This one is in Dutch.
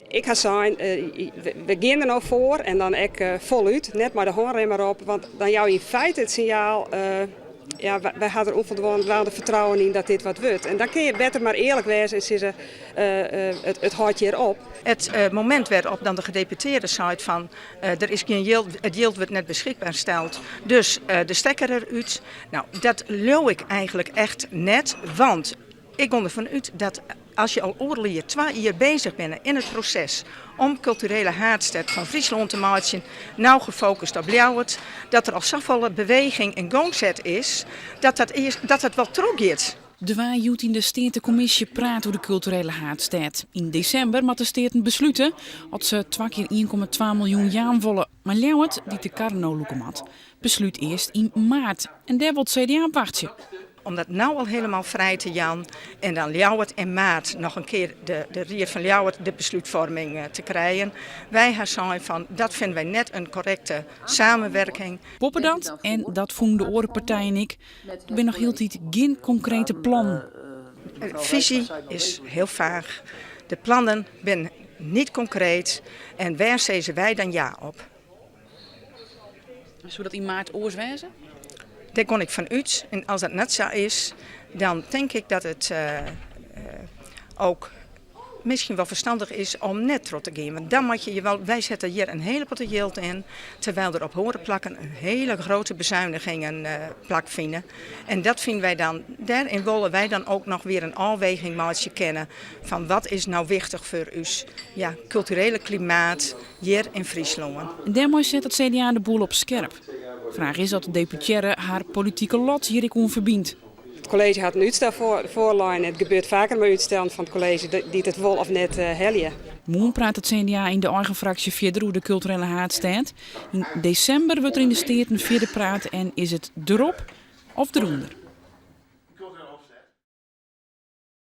Ik ga zijn, we gaan er nou voor en dan voluit, net maar de handrem erop, want dan jou in feite het signaal, wij hadden er onvoldoende vertrouwen in dat dit wat wordt. En dan kun je beter maar eerlijk wezen en zeggen, het houdt je erop. Het moment waarop dan de gedeputeerde zei van er is geen yield, het yield wordt net beschikbaar gesteld, dus de stekker eruit. Nou, dat loof ik eigenlijk echt net, want ik ga ervan uit dat als je al oorlijke 2 jaar bezig bent in het proces om culturele haardstad van Friesland te maken, nou gefocust op Ljouwert, dat er al zoveel beweging en gangzet is, dat het wel teruggaat. De Waaijut in de Steertecommissie praat over de culturele haardstad. In december moet de Steerten besluiten dat ze 2 keer 1,2 miljoen jaar willen. Maar Ljouwert, die de Carno Loekemat, besluit eerst in maart. En daar wil het CDA wachten. Om dat nou al helemaal vrij te gaan en dan Ljouwert en maart nog een keer de Rier van Ljouwert de besluitvorming te krijgen. Wij gaan zeggen van dat vinden wij net een correcte samenwerking. Poppen dat en dat vonden de orenpartijen en ik. Er ben nog heel tijd geen concrete plan. De visie is heel vaag. De plannen zijn niet concreet en waar zezen wij dan ja op? Zou dat in maart oorswijzen? Daar kon ik van uit. En als dat net zo is, dan denk ik dat het ook misschien wel verstandig is om net terug te gaan. Want dan moet je wel, wij zetten hier een hele pot geld in, terwijl er op horen plakken een hele grote bezuinigingen plak vinden. En dat vinden wij dan, daarin willen wij dan ook nog weer een afweging maken kennen van wat is nou wichtig voor ons culturele klimaat hier in Friesland. En daarmee zet het CDA de boel op scherp. Vraag is dat de deputaire haar politieke lot hierin verbindt. Het college had een uitstel voorlijn. Het gebeurt vaker met uitstellen van het college die het wil of net helje. Morgen praat het CDA in de eigen fractie verder hoe de culturele haardstad. In december wordt er in de Steerten verder praat en is het erop of eronder.